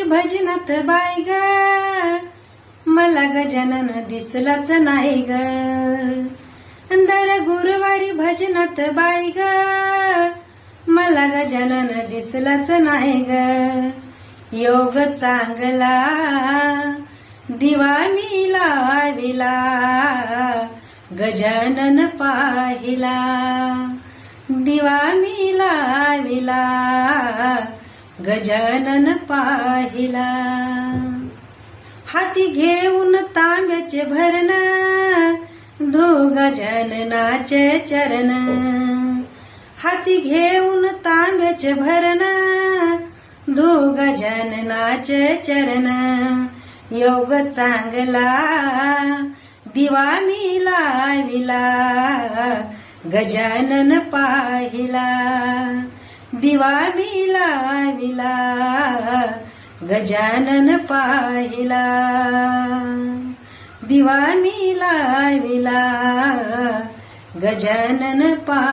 भजनात बाई ग, मला गजानन दिसलाच नाही ग. दर गुरुवारी भजनात बाई ग, मला गजानन दिसलाच नाही ग. योग चांगला दिवा मी लाविला, गजानन पाहिला. दिवा मी लाविला, गजानन पाहिला. हाती घेऊन तांब्याचे भरण, धो गजाननाचे चरण. हाती घेऊन तांब्याचे भरण, धो गजाननाचे चरण. योग चांगला दिवा मी लाविला, गजानन पाहिला. दिवा मी लाविला, गजानन पाहिला. दिवा मी लाविला, गजानन पाहिला.